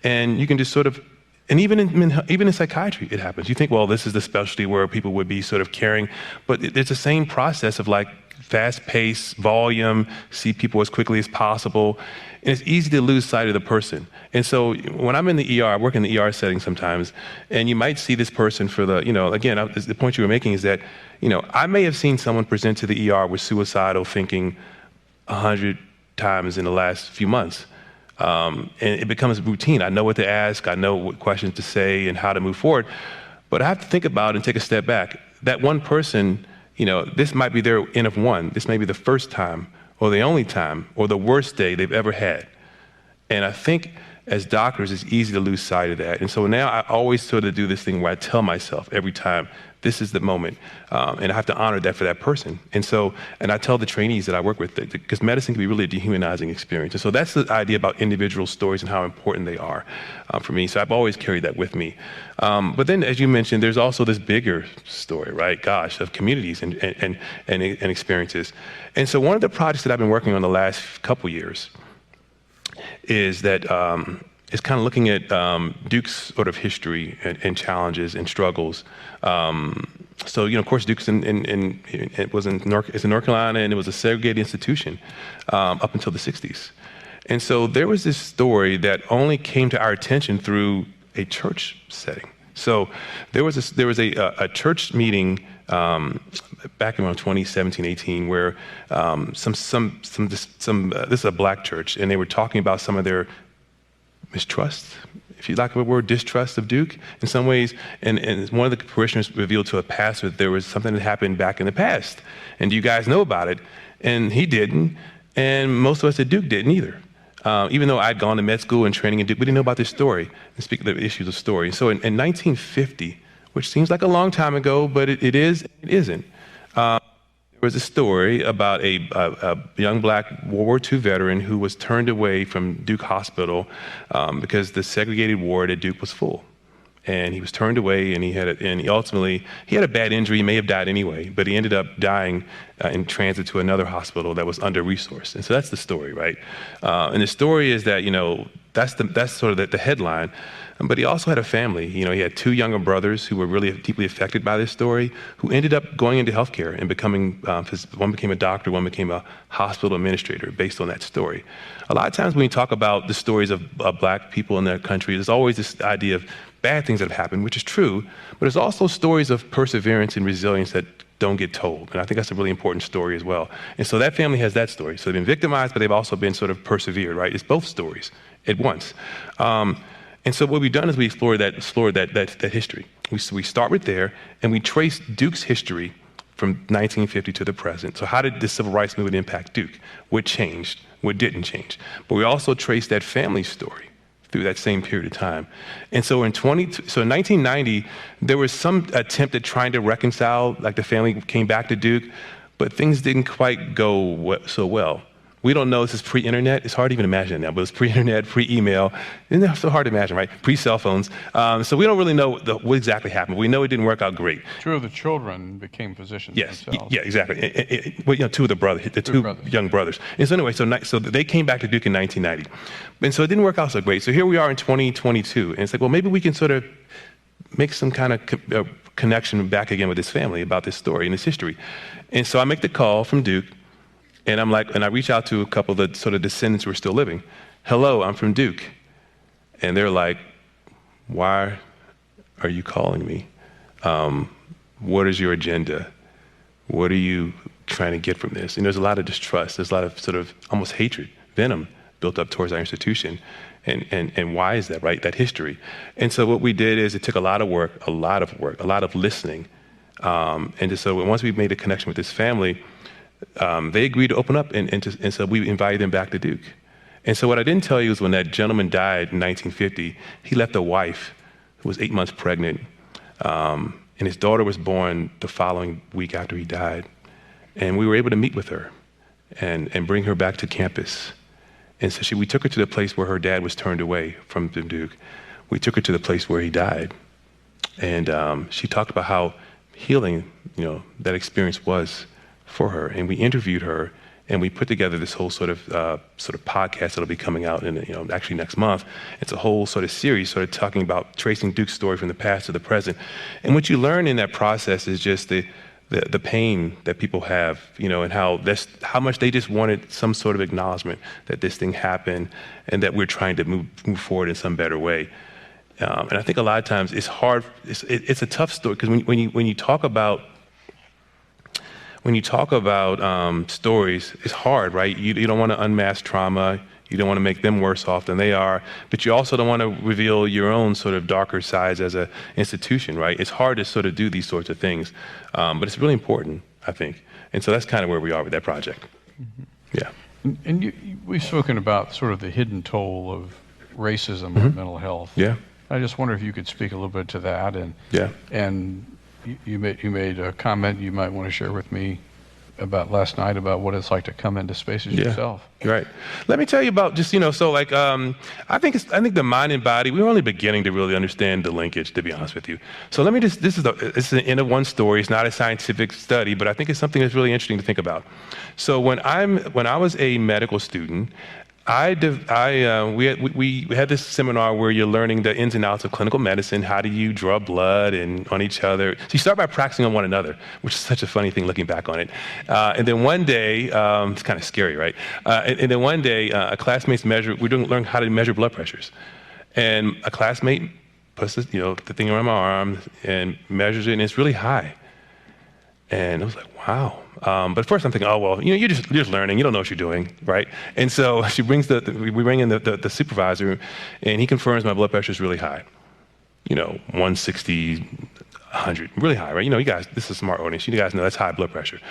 and you can just sort of, and even in psychiatry, it happens. You think, well, this is the specialty where people would be sort of caring, but it's the same process of like fast pace, volume, see people as quickly as possible. And it's easy to lose sight of the person. And so when I'm in the ER, I work in the ER setting sometimes, and you might see this person for the, again, the point you were making is that, I may have seen someone present to the ER with suicidal thinking 100 times in the last few months. And it becomes routine. I know what to ask, I know what questions to say and how to move forward. But I have to think about and take a step back. That one person, this might be their N of one. This may be the first time or the only time or the worst day they've ever had. And I think as doctors, it's easy to lose sight of that. And so now I always sort of do this thing where I tell myself every time, this is the moment. And I have to honor that for that person. And I tell the trainees that I work with, because medicine can be really a dehumanizing experience. And so that's the idea about individual stories and how important they are for me. So I've always carried that with me. But then, as you mentioned, there's also this bigger story, right? Gosh, of communities and experiences. And so one of the projects that I've been working on the last couple years is that is kind of looking at Duke's sort of history and challenges and struggles So, of course, Duke's it's in North Carolina, and it was a segregated institution up until the 60s. And so there was this story that only came to our attention through a church setting. So there was a church meeting back around 2017, 18, where this is a black church, and they were talking about some of their mistrust, if you like the word, distrust of Duke in some ways. And one of the parishioners revealed to a pastor that there was something that happened back in the past. And do you guys know about it? And he didn't. And most of us at Duke didn't either. Even though I'd gone to med school and training at Duke, we didn't know about this story, and speak of the issues of story. So in 1950, which seems like a long time ago, but it isn't. There was a story about a young black World War II veteran who was turned away from Duke Hospital because the segregated ward at Duke was full. And he was turned away, and he had a bad injury. He may have died anyway, but he ended up dying in transit to another hospital that was under-resourced. And so that's the story, right? And the story is that, that's sort of the headline. But he also had a family. He had two younger brothers who were really deeply affected by this story, who ended up going into healthcare and becoming, one became a doctor, one became a hospital administrator based on that story. A lot of times when you talk about the stories of black people in their country, there's always this idea of bad things that have happened, which is true, but there's also stories of perseverance and resilience that don't get told. And I think that's a really important story as well. And so that family has that story. So they've been victimized, but they've also been sort of persevered, right? It's both stories at once. And so what we've done is we explored that history. We start with there, and we trace Duke's history from 1950 to the present. So how did the civil rights movement impact Duke? What changed? What didn't change? But we also trace that family story through that same period of time. And so in 1990, there was some attempt at trying to reconcile, like the family came back to Duke, but things didn't quite go so well. We don't know, this is pre-internet. It's hard to even imagine it now, but it's pre-internet, pre-email. It's so hard to imagine, right? Pre-cell phones. So we don't really know what exactly happened. We know it didn't work out great. Two of the children became physicians themselves. Yeah, exactly. Well, two of the brothers, young brothers. And so anyway, so they came back to Duke in 1990. And so it didn't work out so great. So here we are in 2022. And it's like, well, maybe we can sort of make some kind of connection back again with this family about this story and this history. And so I make the call from Duke. And I reach out to a couple of the sort of descendants who are still living. Hello, I'm from Duke. And they're like, why are you calling me? What is your agenda? What are you trying to get from this? And there's a lot of distrust. There's a lot of sort of almost hatred, venom built up towards our institution. And why is that, right? That history. And so what we did is it took a lot of work, a lot of listening. And so once we made a connection with this family, they agreed to open up, and so we invited them back to Duke. And so what I didn't tell you is when that gentleman died in 1950, he left a wife who was 8 months pregnant, and his daughter was born the following week after he died. And we were able to meet with her and bring her back to campus. And so we took her to the place where her dad was turned away from Duke. We took her to the place where he died. And she talked about how healing, that experience was for her, and we interviewed her, and we put together this whole sort of podcast that'll be coming out in actually next month. It's a whole sort of series, sort of talking about tracing Duke's story from the past to the present. And what you learn in that process is just the pain that people have, and how much they just wanted some sort of acknowledgement that this thing happened, and that we're trying to move forward in some better way. And I think a lot of times it's hard. It's a tough story because when you talk about stories, it's hard, right? You don't want to unmask trauma. You don't want to make them worse off than they are, but you also don't want to reveal your own sort of darker sides as an institution, right? It's hard to sort of do these sorts of things, but it's really important, I think. And so that's kind of where we are with that project. Mm-hmm. Yeah. And we've spoken about sort of the hidden toll of racism on mental health. Yeah. I just wonder if you could speak a little bit to that. And you made a comment you might want to share with me about last night about what it's like to come into spaces yourself. Right. Let me tell you about just, I think the mind and body, we're only beginning to really understand the linkage, to be honest with you. So let me just, this is the end of one story. It's not a scientific study, but I think it's something that's really interesting to think about. So when I was a medical student, We had this seminar where you're learning the ins and outs of clinical medicine. How do you draw blood and on each other? So you start by practicing on one another, which is such a funny thing looking back on it. And then one day, it's kind of scary, right? And then one day, a classmate's learn how to measure blood pressures. And a classmate puts the thing around my arm and measures it, and it's really high. And I was like, wow. But at first I'm thinking, oh, well, you're just learning. You don't know what you're doing, right? And so we bring in the supervisor, and he confirms my blood pressure is really high. 160, 100, really high, right? You guys, this is a smart audience. You guys know that's high blood pressure.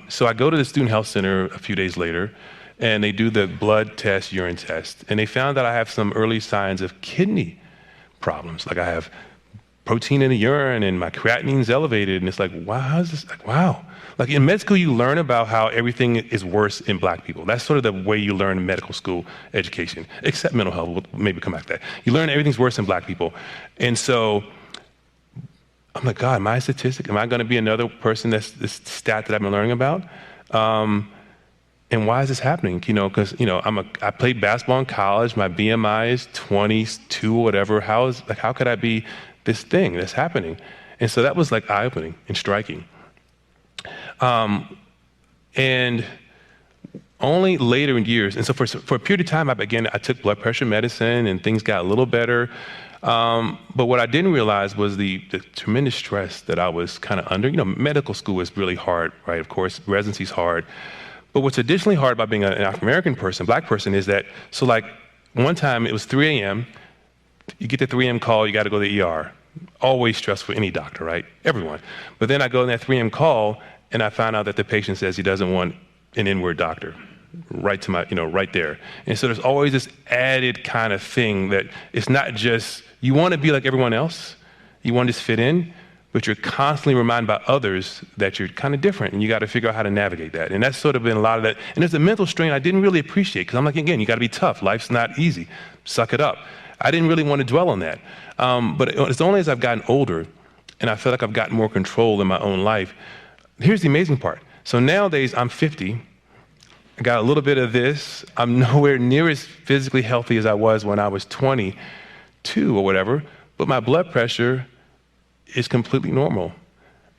So I go to the student health center a few days later, and they do the blood test, urine test, and they found that I have some early signs of kidney problems. Like I have protein in the urine and my creatinine's elevated, and it's like, wow, how's this? Like, wow. Like in med school, you learn about how everything is worse in black people. That's sort of the way you learn medical school education, except mental health. We'll maybe come back to that. You learn everything's worse in black people. And so I'm like, God, am I a statistic? Am I going to be another person that's this stat that I've been learning about? And why is this happening? Because I played basketball in college. My BMI is 22 or whatever. How could I be this thing that's happening? And so that was like eye-opening and striking. And only later in years, and so for a period of time, I took blood pressure medicine and things got a little better. But what I didn't realize was the tremendous stress that I was kind of under. Medical school is really hard, right? Of course, residency's hard. But what's additionally hard about being an African-American person, black person, is that, so like one time it was 3 a.m., you get the 3 a.m. call, you got to go to the ER. Always stress for any doctor, right? Everyone. But then I go in that 3 a.m. call, and I found out that the patient says he doesn't want an inward doctor, right to my, right there. And so there's always this added kind of thing that it's not just, you want to be like everyone else, you want to just fit in, but you're constantly reminded by others that you're kind of different, and you got to figure out how to navigate that. And that's sort of been a lot of that. And there's a mental strain I didn't really appreciate, because I'm like, again, you got to be tough. Life's not easy. Suck it up. I didn't really want to dwell on that. But it's only as I've gotten older, and I feel like I've gotten more control in my own life. Here's the amazing part. So nowadays, I'm 50. I got a little bit of this. I'm nowhere near as physically healthy as I was when I was 22 or whatever, but my blood pressure is completely normal.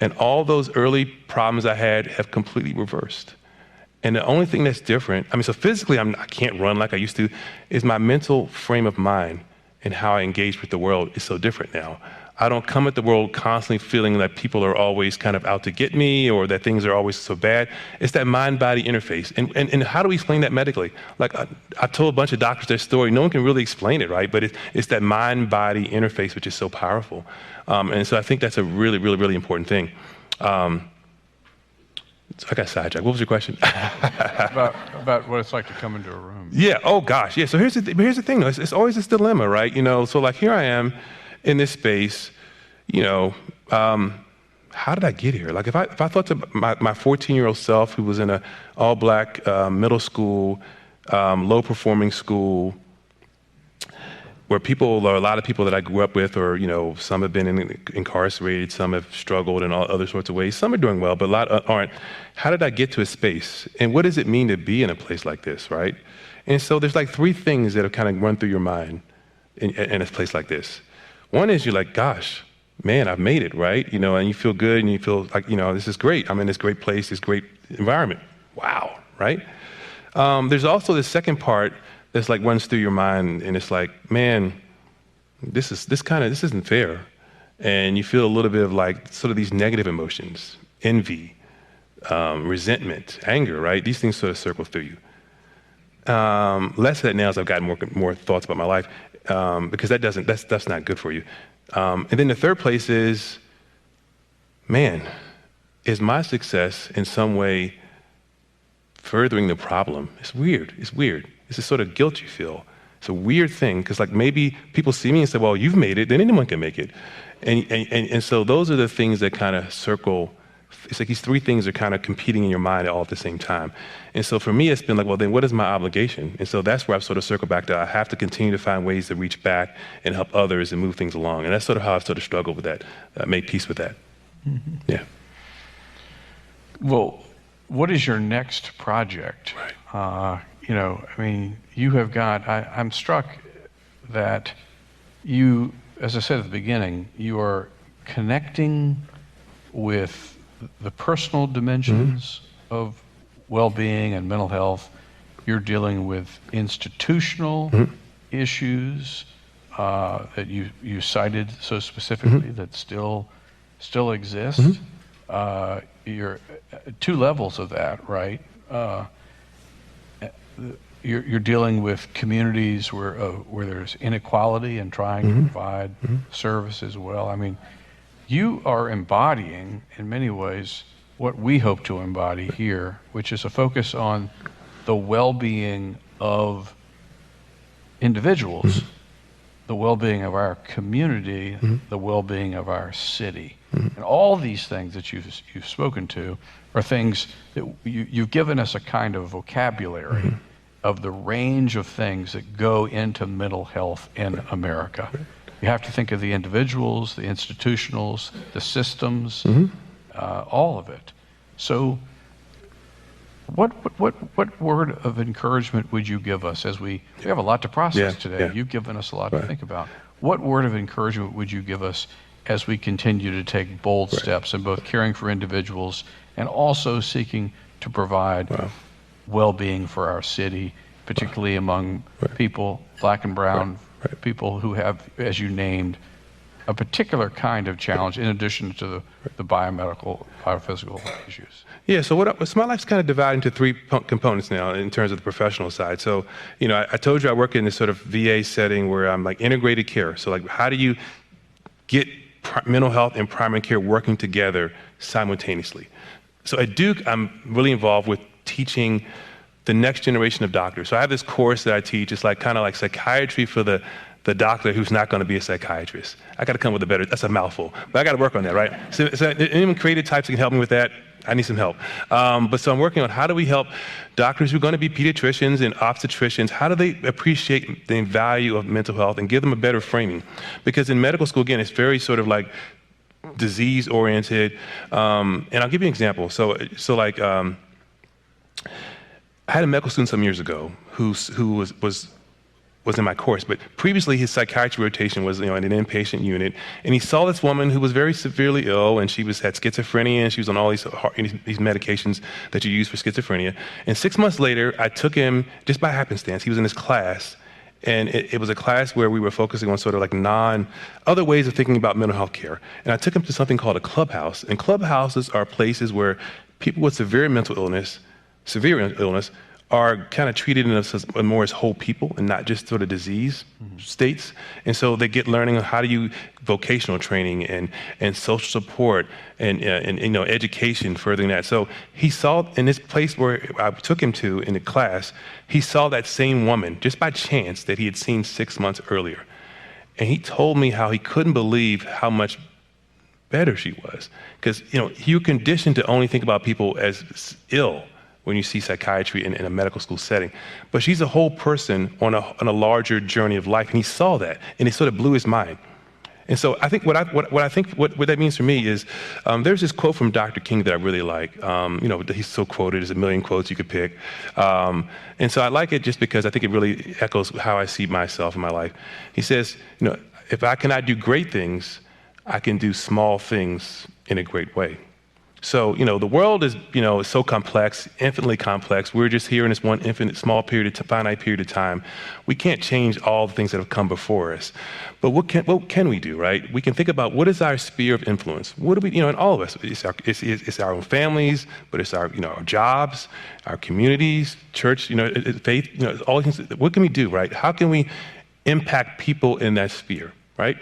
And all those early problems I had have completely reversed. And the only thing that's different, so physically I can't run like I used to, is my mental frame of mind and how I engage with the world is so different now. I don't come at the world constantly feeling that people are always kind of out to get me or that things are always so bad. It's that mind-body interface. And how do we explain that medically? Like I told a bunch of doctors their story. No one can really explain it, right? But it's that mind-body interface which is so powerful. And so I think that's a really, really, really important thing. So I got sidetracked. What was your question? about what it's like to come into a room. Yeah. Oh gosh. Yeah. So here's the thing, though. It's always this dilemma, right? So like here I am in this space. How did I get here? Like if I thought to my 14-year-old self, who was in a all-black middle school, low-performing school, where a lot of people that I grew up with, or some have been incarcerated, some have struggled in all other sorts of ways. Some are doing well, but a lot aren't. How did I get to a space? And what does it mean to be in a place like this, right? And so there's like 3 things that have kind of run through your mind in a place like this. One is you're like, gosh, man, I've made it, right? And you feel good, and you feel like, this is great. I'm in this great place, this great environment. Wow, right? There's also the second part that's like runs through your mind, and it's like, man, this isn't fair. And you feel a little bit of like sort of these negative emotions, envy, resentment, anger, right? These things sort of circle through you. Less of that now as I've gotten more thoughts about my life, because that's not good for you. And then the third place is, man, is my success in some way furthering the problem? It's weird. It's this sort of guilt you feel. It's a weird thing, because like maybe people see me and say, well, you've made it, then anyone can make it. And so those are the things that kind of circle. It's like these 3 things are kind of competing in your mind all at the same time. And so for me, it's been like, well, then what is my obligation? And so that's where I've sort of circled back to, I have to continue to find ways to reach back and help others and move things along. And that's sort of how I've sort of struggled with that, made peace with that. Mm-hmm. Yeah. Well, what is your next project? Right. I mean, you have got, I'm struck that you, as I said at the beginning, you are connecting with the personal dimensions of well-being and mental health. You're dealing with institutional issues that you cited so specifically that still exist. You're two levels of that, right? You're dealing with communities where there's inequality and trying to provide service as well. I mean, you are embodying, in many ways, what we hope to embody here, which is a focus on the well-being of individuals, the well-being of our community, the well-being of our city. And all these things that you've spoken to are things that you've given us a kind of vocabulary of the range of things that go into mental health in America. You have to think of the individuals, the institutionals, the systems, all of it. So what word of encouragement would you give us as we have a lot to process today. You've given us a lot to think about. What word of encouragement would you give us as we continue to take bold steps in both caring for individuals and also seeking to provide well-being for our city, particularly among people, black and brown, people who have, as you named, a particular kind of challenge in addition to the biomedical, biophysical issues? Yeah, so my life's kind of divided into three components now in terms of the professional side. So, I told you I work in this sort of VA setting where I'm like integrated care. So like, how do you get mental health and primary care working together simultaneously? So at Duke, I'm really involved with teaching the next generation of doctors. So I have this course that I teach. It's like kind of like psychiatry for the doctor who's not going to be a psychiatrist. I got to come with that's a mouthful, but I got to work on that, right? So anyone creative types that can help me with that, I need some help. So I'm working on how do we help doctors who are going to be pediatricians and obstetricians, how do they appreciate the value of mental health and give them a better framing? Because in medical school, again, it's very sort of like disease-oriented. And I'll give you an example. So like, I had a medical student some years ago who was in my course, but previously his psychiatry rotation was in an inpatient unit, and he saw this woman who was very severely ill, and she had schizophrenia, and she was on all these medications that you use for schizophrenia. And 6 months later, I took him, just by happenstance, he was in this class, and it was a class where we were focusing on sort of like other ways of thinking about mental health care. And I took him to something called a clubhouse, and clubhouses are places where people with severe illness are kind of treated more as whole people and not just sort of disease states. And so they get learning on how do you vocational training and social support and education furthering that. So he saw in this place where I took him to in the class, he saw that same woman just by chance that he had seen 6 months earlier. And he told me how he couldn't believe how much better she was. Because you're conditioned to only think about people as ill when you see psychiatry in a medical school setting. But she's a whole person on a larger journey of life, and he saw that, and it sort of blew his mind. And so I think what that means for me is, there's this quote from Dr. King that I really like. He's so quoted, there's a million quotes you could pick. And so I like it just because I think it really echoes how I see myself in my life. He says, if I cannot do great things, I can do small things in a great way. So, the world is so complex, infinitely complex. We're just here in this one finite period of time. We can't change all the things that have come before us. But what can we do, right? We can think about what is our sphere of influence. What do we, and all of us, it's our own families, but it's our jobs, our communities, church, faith, all these things. What can we do, right? How can we impact people in that sphere, right?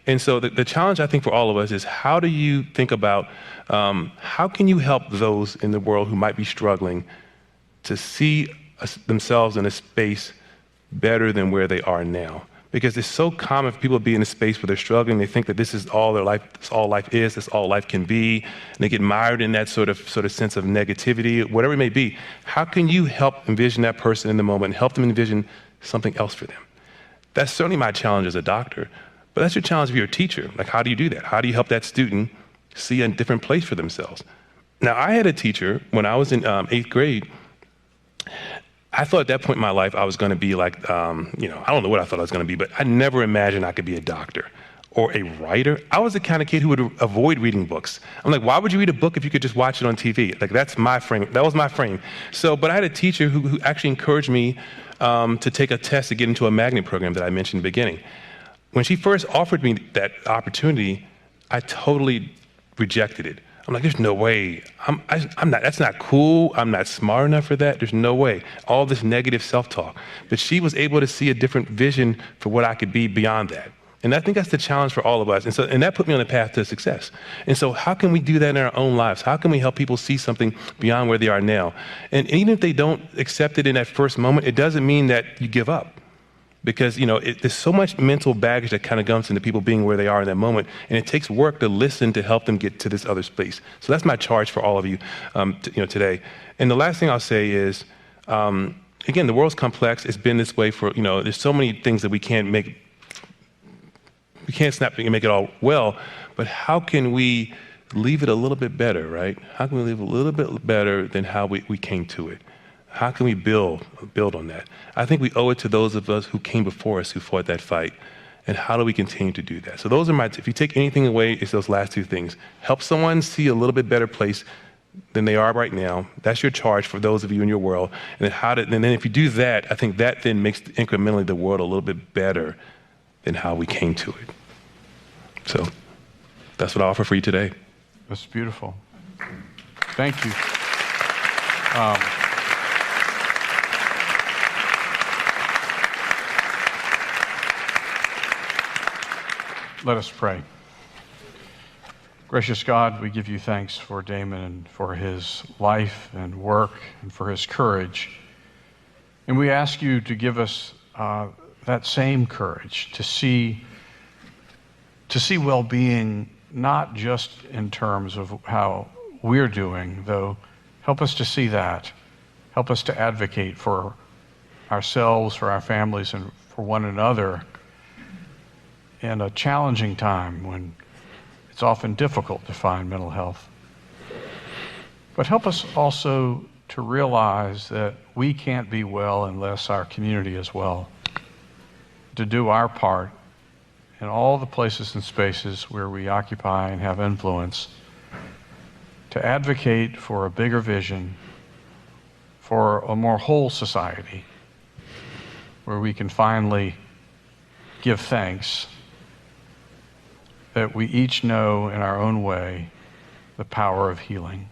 And so the challenge, I think, for all of us is how do you think about how can you help those in the world who might be struggling to see themselves in a space better than where they are now? Because it's so common for people to be in a space where they're struggling. They think that this is all their life, this all life is, this all life can be, and they get mired in that sort of sense of negativity, whatever it may be. How can you help envision that person in the moment and help them envision something else for them? That's certainly my challenge as a doctor. But that's your challenge if you're a teacher. Like, how do you do that? How do you help that student see a different place for themselves? Now, I had a teacher when I was in 8th grade. I thought at that point in my life I was going to be like, I don't know what I thought I was going to be, but I never imagined I could be a doctor or a writer. I was the kind of kid who would avoid reading books. I'm like, why would you read a book if you could just watch it on TV? Like, that's my frame. That was my frame. So, but I had a teacher who actually encouraged me to take a test to get into a magnet program that I mentioned in the beginning. When she first offered me that opportunity, I totally rejected it. I'm like, there's no way. I'm not. That's not cool. I'm not smart enough for that. There's no way. All this negative self-talk. But she was able to see a different vision for what I could be beyond that. And I think that's the challenge for all of us. And that put me on the path to success. And so how can we do that in our own lives? How can we help people see something beyond where they are now? And even if they don't accept it in that first moment, it doesn't mean that you give up. Because, there's so much mental baggage that kind of comes into people being where they are in that moment. And it takes work to listen to help them get to this other space. So that's my charge for all of you, today. And the last thing I'll say is, again, the world's complex. It's been this way for, there's so many things that we can't snap and make it all well. But how can we leave it a little bit better, right? How can we leave it a little bit better than how we came to it? How can we build on that? I think we owe it to those of us who came before us, who fought that fight. And how do we continue to do that? So those are if you take anything away, it's those last two things. Help someone see a little bit better place than they are right now. That's your charge for those of you in your world. And then if you do that, I think that then makes incrementally the world a little bit better than how we came to it. So that's what I offer for you today. That's beautiful. Thank you. Let us pray. Gracious God, we give you thanks for Damon and for his life and work and for his courage. And we ask you to give us that same courage to see well-being not just in terms of how we're doing, though help us to see that. Help us to advocate for ourselves, for our families, and for one another in a challenging time when it's often difficult to find mental health. But help us also to realize that we can't be well unless our community is well, to do our part in all the places and spaces where we occupy and have influence, to advocate for a bigger vision, for a more whole society, where we can finally give thanks that we each know in our own way the power of healing.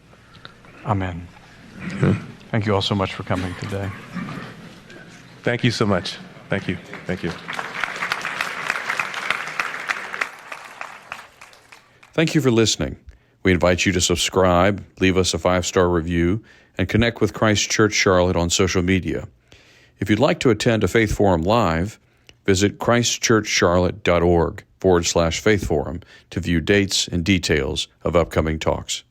Amen. Thank you all so much for coming today. Thank you so much. Thank you. Thank you. Thank you for listening. We invite you to subscribe, leave us a 5-star review, and connect with Christ Church Charlotte on social media. If you'd like to attend a Faith Forum live, visit christchurchcharlotte.org/Faith Forum to view dates and details of upcoming talks.